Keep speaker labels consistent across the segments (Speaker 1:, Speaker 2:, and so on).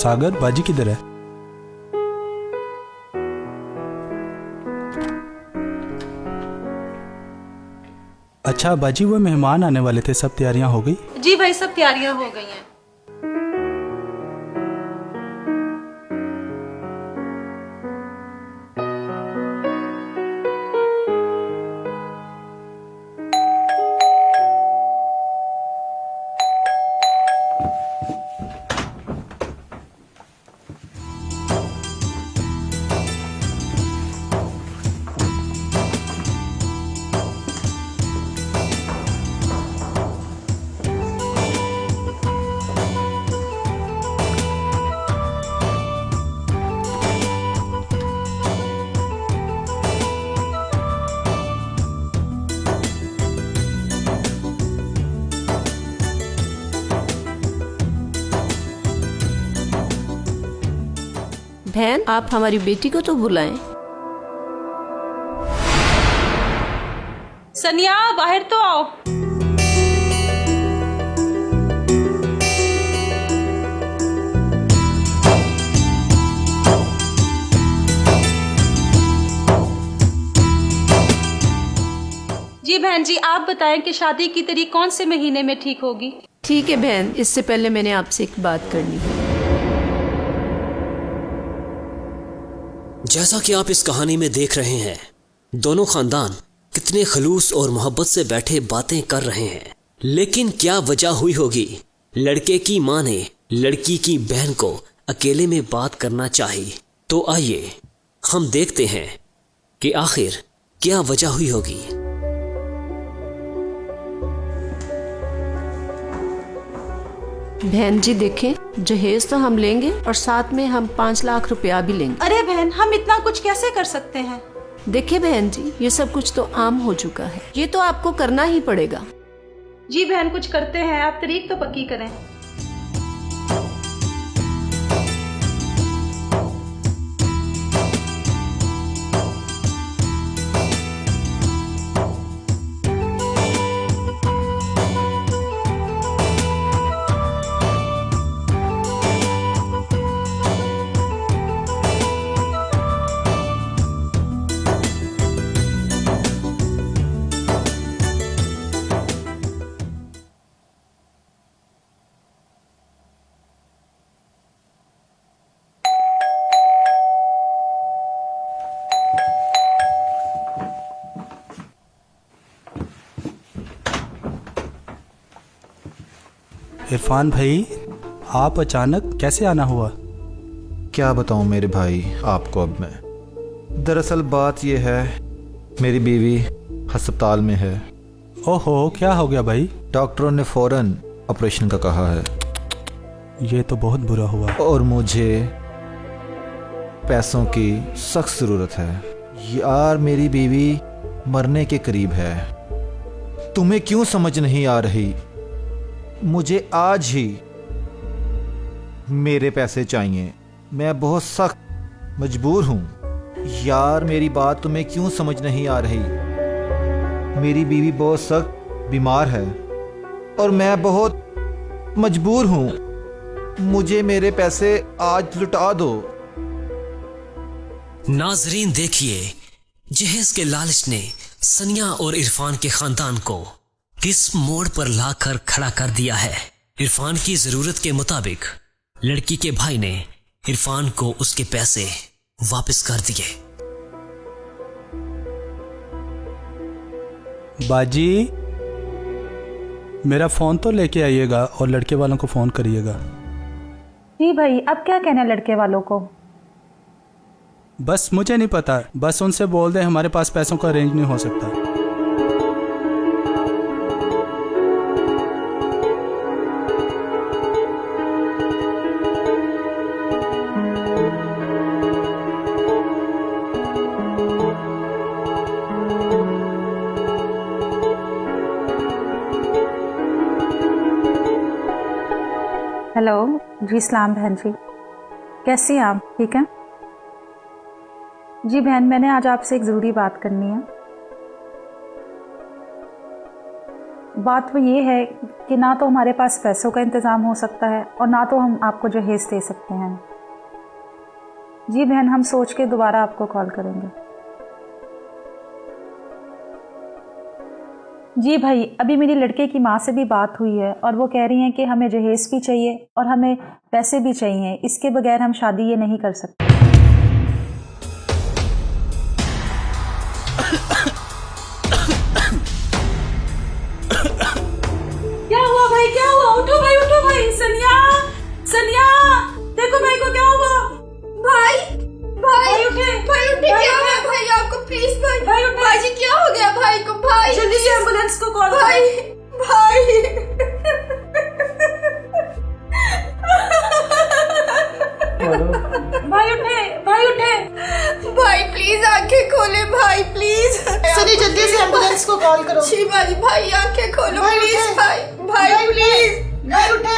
Speaker 1: सागर, बाजी किधर है? अच्छा बाजी, वो मेहमान आने वाले थे, सब तैयारियां हो गई?
Speaker 2: जी भाई, सब तैयारियां हो गई हैं।
Speaker 3: बहन, आप हमारी बेटी को तो बुलाएं।
Speaker 2: सनिया, बाहर तो आओ। जी बहन जी, आप बताएं कि शादी की तारीख कौन से महीने में ठीक होगी?
Speaker 3: ठीक है बहन, इससे पहले मैंने आपसे एक बात करनी है।
Speaker 4: जैसा कि आप इस कहानी में देख रहे हैं, दोनों खानदान कितने खलूस और मोहब्बत से बैठे बातें कर रहे हैं। लेकिन क्या वजह हुई होगी लड़के की मां ने लड़की की बहन को अकेले में बात करना चाहिए? तो आइए हम देखते हैं कि आखिर क्या वजह हुई होगी।
Speaker 3: बहन जी देखें, जहेज तो हम लेंगे और साथ में हम 5 लाख रुपया भी लेंगे।
Speaker 2: अरे बहन, हम इतना कुछ कैसे कर सकते हैं?
Speaker 3: देखिए बहन जी, ये सब कुछ तो आम हो चुका है, ये तो आपको करना ही पड़ेगा।
Speaker 2: जी बहन, कुछ करते हैं, आप तारीख तो पक्की करें।
Speaker 1: इरफान भाई, आप अचानक कैसे आना हुआ?
Speaker 5: क्या बताऊं मेरे भाई आपको अब मैं। दरअसल बात यह है, मेरी बीवी अस्पताल में है।
Speaker 1: ओहो, क्या हो गया भाई?
Speaker 5: डॉक्टरों ने फौरन ऑपरेशन का कहा है।
Speaker 1: ये तो बहुत बुरा हुआ।
Speaker 5: और मुझे पैसों की सख्त ज़रूरत है यार, मेरी बीवी मरने के करीब है। तुम्हें क्यों समझ नहीं आ रही? मुझे आज ही मेरे पैसे चाहिए, मैं बहुत सख्त मजबूर हूँ यार। मेरी बात तुम्हें क्यों समझ नहीं आ रही? मेरी बीवी बहुत सख्त बीमार है और मैं बहुत मजबूर हूँ। मुझे मेरे पैसे आज लुटा दो।
Speaker 4: नाजरीन देखिए, जहेज के लालच ने सनिया और इरफान के खानदान को किस मोड़ पर लाकर खड़ा कर दिया है। इरफान की जरूरत के मुताबिक लड़की के भाई ने इरफान को उसके पैसे वापस कर दिए।
Speaker 1: बाजी, मेरा फोन तो लेके आइएगा और लड़के वालों को फोन करिएगा।
Speaker 2: जी भाई, अब क्या कहना लड़के वालों को?
Speaker 1: बस मुझे नहीं पता, बस उनसे बोल दें हमारे पास पैसों का अरेंज नहीं हो सकता।
Speaker 2: हेलो जी, सलाम बहन जी, कैसी हैं आप? ठीक हैं जी बहन, मैंने आज आपसे एक ज़रूरी बात करनी है। बात वो ये है कि ना तो हमारे पास पैसों का इंतज़ाम हो सकता है और ना तो हम आपको जहेज़ दे सकते हैं। जी बहन, हम सोच के दोबारा आपको कॉल करेंगे। जी भाई, अभी मेरी लड़के की माँ से भी बात हुई है और वो कह रही हैं कि हमें जहेज़ भी चाहिए और हमें पैसे भी चाहिए, इसके बगैर हम शादी ये नहीं कर सकते। क्या हुआ भाई, क्या हुआ? उठो भाई, उठो भाई। सनिया, सनिया, देखो भाई को क्या हुआ।
Speaker 6: भाई भाई
Speaker 2: उठे,
Speaker 6: भाई उठे, क्या हो गया भाई आपको? प्लीज भाई,
Speaker 2: भाई उठे।
Speaker 6: भाई जी क्या हो गया भाई को? भाई
Speaker 2: जल्दी से एम्बुलेंस को कॉल
Speaker 6: भाई
Speaker 2: करो।
Speaker 6: भाई
Speaker 2: भाई उठे, भाई उठे।
Speaker 6: भाई प्लीज आंखें खोले भाई, प्लीज।
Speaker 7: सनी जल्दी से एम्बुलेंस को कॉल करो।
Speaker 6: जी भाई, भाई आंखें खोलो
Speaker 7: भाई
Speaker 6: प्लीज
Speaker 7: उठे।
Speaker 6: भाई, भाई प्लीज।
Speaker 7: भाई उठे।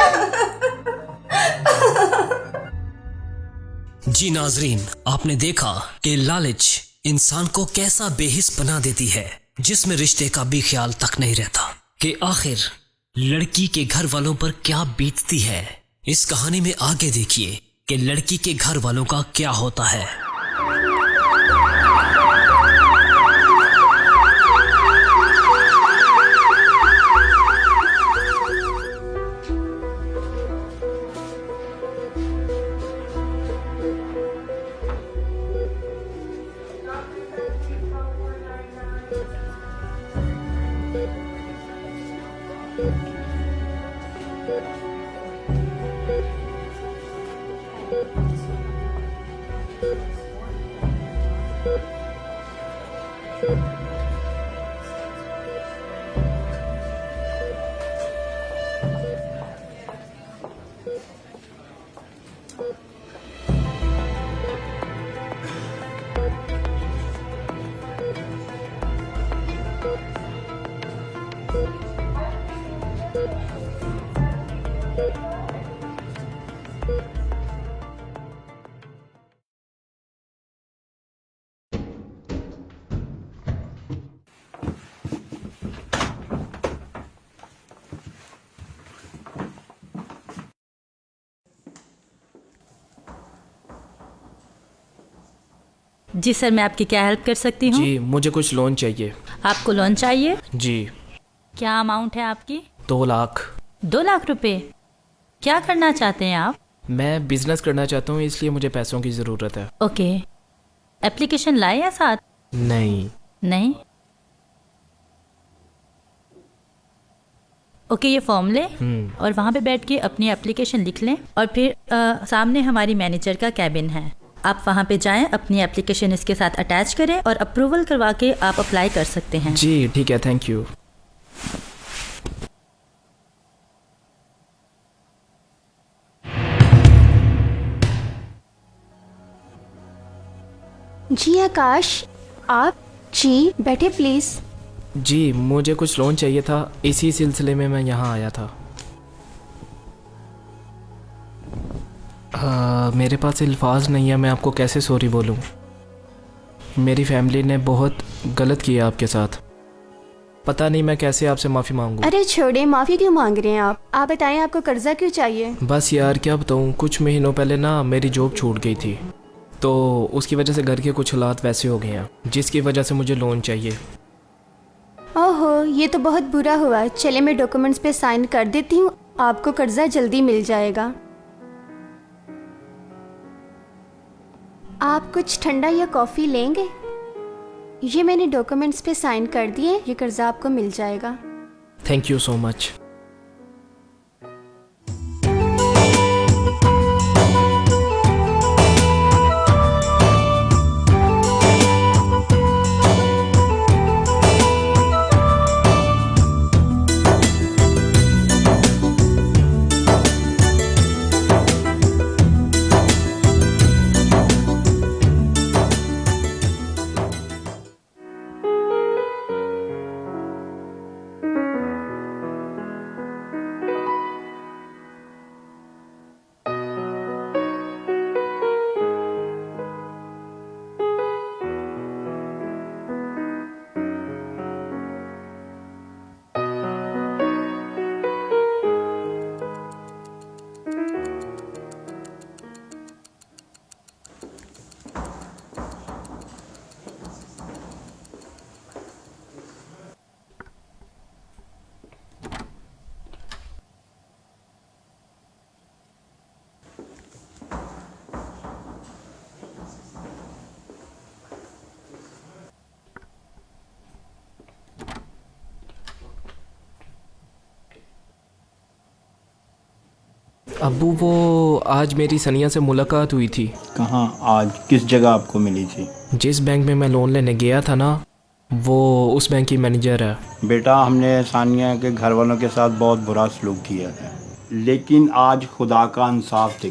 Speaker 4: जी नाजरीन, आपने देखा कि लालच इंसान को कैसा बेहिस बना देती है, जिसमें रिश्ते का भी ख्याल तक नहीं रहता कि आखिर लड़की के घर वालों पर क्या बीतती है। इस कहानी में आगे देखिए कि लड़की के घर वालों का क्या होता है।
Speaker 8: जी सर, मैं आपकी क्या हेल्प कर सकती हूँ?
Speaker 9: जी मुझे कुछ लोन चाहिए।
Speaker 8: आपको लोन चाहिए?
Speaker 9: जी।
Speaker 8: क्या अमाउंट है आपकी?
Speaker 9: 2 लाख।
Speaker 8: 2 लाख रुपए? क्या करना चाहते हैं आप?
Speaker 9: मैं बिजनेस करना चाहता हूँ, इसलिए मुझे पैसों की ज़रूरत है।
Speaker 8: ओके, एप्लीकेशन लाए या साथ?
Speaker 9: नहीं।
Speaker 8: नहीं? ओके, ये फॉर्म लें और वहाँ पे बैठ के अपनी एप्लीकेशन लिख लें और फिर सामने हमारी मैनेजर का कैबिन है, आप वहाँ पे जाएं, अपनी एप्लीकेशन इसके साथ अटैच करें और अप्रूवल करवा के आप अप्लाई कर सकते हैं।
Speaker 9: जी ठीक है, थैंक यू।
Speaker 6: जी आकाश, आप? जी बैठे प्लीज।
Speaker 9: जी मुझे कुछ लोन चाहिए था, इसी सिलसिले में मैं यहाँ आया था। मेरे पास अल्फाज नहीं है, मैं आपको कैसे सॉरी बोलूँ। मेरी फैमिली ने बहुत गलत किया आपके साथ, पता नहीं मैं कैसे आपसे माफ़ी मांगूँ।
Speaker 6: अरे छोड़े, माफी क्यों मांग रहे हैं आप बताएं आपको कर्जा क्यों चाहिए?
Speaker 9: बस यार क्या बताऊँ, कुछ महीनों पहले ना मेरी जॉब छूट गई थी, तो उसकी वजह से घर के कुछ हालात वैसे हो गए हैं, जिसकी वजह से मुझे लोन चाहिए।
Speaker 6: ओहो, ये तो बहुत बुरा हुआ। चले मैं डॉक्यूमेंट्स पे साइन कर देती हूँ, आपको कर्जा जल्दी मिल जाएगा। आप कुछ ठंडा या कॉफ़ी लेंगे? ये मैंने डॉक्यूमेंट्स पे साइन कर दिए, ये कर्जा आपको मिल जाएगा।
Speaker 9: Thank you so much. अब्बू वो आज मेरी सनिया से मुलाकात हुई थी।
Speaker 10: कहाँ? आज किस जगह आपको मिली थी?
Speaker 9: जिस बैंक में मैं लोन लेने गया था ना, वो उस बैंक की मैनेजर है।
Speaker 10: बेटा, हमने सानिया के घर वालों के साथ बहुत बुरा सलूक किया है, लेकिन आज खुदा का इंसाफ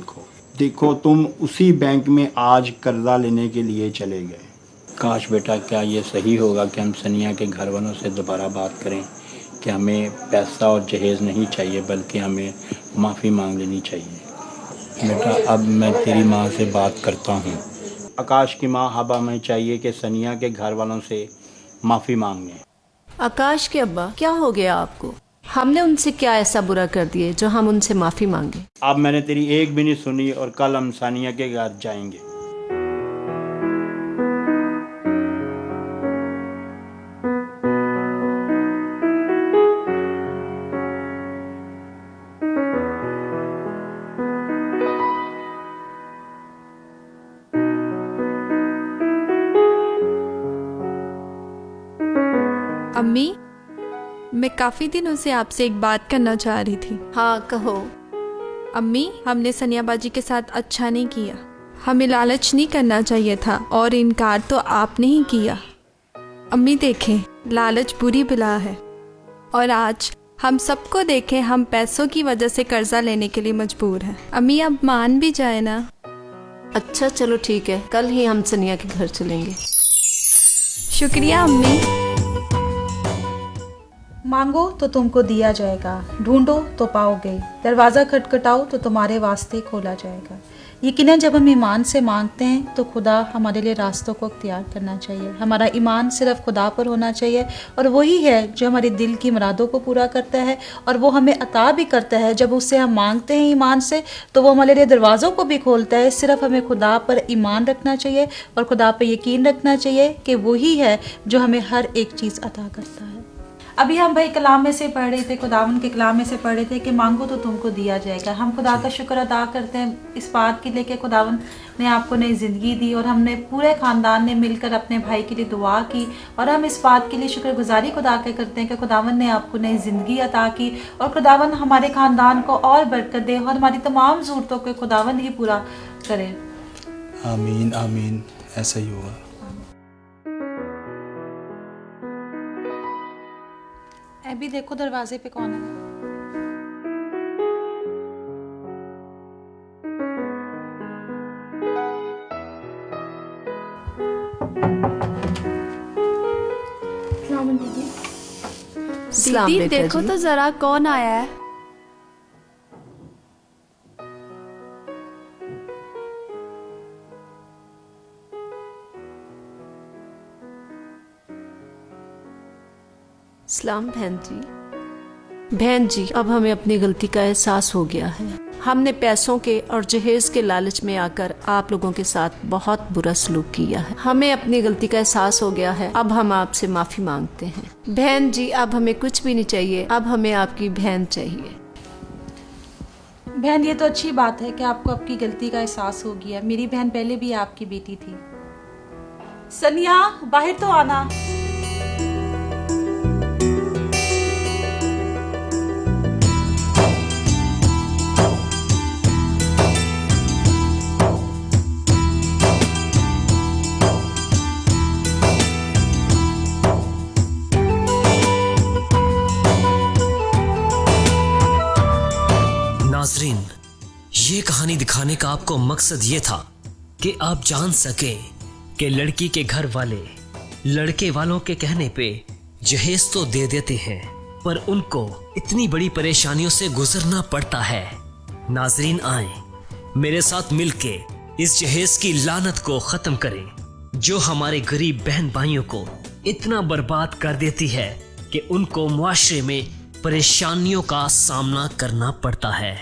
Speaker 10: देखो तुम उसी बैंक में आज कर्जा लेने के लिए चले गए। काश बेटा, क्या ये सही होगा कि हम सनिया के घर वालों से दोबारा बात करें कि हमें पैसा और जहेज़ नहीं चाहिए, बल्कि हमें माफ़ी मांग लेनी चाहिए। बेटा, अब मैं तेरी माँ से बात करता हूँ। आकाश की माँ, अब हमें चाहिए कि सनिया के घर वालों से माफ़ी मांगें।
Speaker 3: आकाश के अब्बा, क्या हो गया आपको? हमने उनसे क्या ऐसा बुरा कर दिए जो हम उनसे माफ़ी मांगे?
Speaker 10: अब मैंने तेरी एक भी नहीं सुनी और कल हम सानिया के घर जाएंगे।
Speaker 11: अम्मी, मैं काफ़ी दिनों से आपसे एक बात करना चाह रही थी।
Speaker 3: हाँ, कहो।
Speaker 11: अम्मी, हमने सनिया बाजी के साथ अच्छा नहीं किया। हमें लालच नहीं करना चाहिए था और इनकार तो आपने ही किया। अम्मी देखें, लालच बुरी बला है और आज हम सबको देखें, हम पैसों की वजह से कर्जा लेने के लिए मजबूर हैं। अम्मी, अब मान भी जाए ना।
Speaker 3: अच्छा चलो ठीक है, कल ही हम सनिया के घर चलेंगे।
Speaker 11: शुक्रिया अम्मी।
Speaker 2: मांगो तो तुमको दिया जाएगा, ढूंढो तो पाओगे, दरवाज़ा खटखटाओ तो तुम्हारे वास्ते खोला जाएगा। यकीनन जब हम ईमान से मांगते हैं तो खुदा हमारे लिए रास्तों को अख्तियार करना चाहिए। हमारा ईमान सिर्फ खुदा पर होना चाहिए और वही है जो हमारे दिल की मुरादों को पूरा करता है और वो हमें अता भी करता है। जब उससे हम मांगते हैं ईमान से तो वो हमारे लिए दरवाज़ों को भी खोलता है। सिर्फ हमें खुदा पर ईमान रखना चाहिए और खुदा पर यकीन रखना चाहिए कि वही है जो हमें हर एक चीज़ अता करता है। अभी हम भाई कलाम में से पढ़ रहे थे, खुदावन के कलाम में से पढ़ रहे थे कि मांगो तो तुमको दिया जाएगा। हम खुदा का शुक्र अदा करते हैं इस बात के लिए कि खुदावन ने आपको नई ज़िंदगी दी और हमने पूरे ख़ानदान ने मिलकर अपने भाई के लिए दुआ की और हम इस बात के लिए शुक्रगुजारी खुदा के करते हैं कि खुदावन ने आपको नई ज़िंदगी अता की और खुदावन हमारे ख़ानदान को और बरकत दे और हमारी तमाम ज़रूरतों को खुदावन ही पूरा करे।
Speaker 1: आमीन आमीन, ऐसा ही होगा।
Speaker 2: अभी देखो दरवाजे पे कौन है।
Speaker 11: दीदी देखो तो जरा कौन आया है।
Speaker 3: सलाम बहन जी, अब हमें अपनी गलती का एहसास हो गया है। हमने पैसों के और जहेज के लालच में आकर आप लोगों के साथ बहुत बुरा सलूक किया है। हमें अपनी गलती का एहसास हो गया है। अब हम आपसे माफ़ी मांगते हैं। बहन जी, अब हमें कुछ भी नहीं चाहिए, अब हमें आपकी बहन चाहिए।
Speaker 2: बहन, ये तो अच्छी बात है कि आपको आपकी गलती का एहसास हो गया। मेरी बहन पहले भी आपकी बेटी थी। सनिया, बाहर तो आना।
Speaker 4: नाजरीन, ये कहानी दिखाने का आपको मकसद ये था कि आप जान सकें कि लड़की के घर वाले लड़के वालों के कहने पे जहेज तो दे देते हैं, पर उनको इतनी बड़ी परेशानियों से गुजरना पड़ता है। नाजरीन, आए मेरे साथ मिलके इस जहेज की लानत को खत्म करें जो हमारे गरीब बहन भाइयों को इतना बर्बाद कर देती है कि उनको मुआशरे में परेशानियों का सामना करना पड़ता है।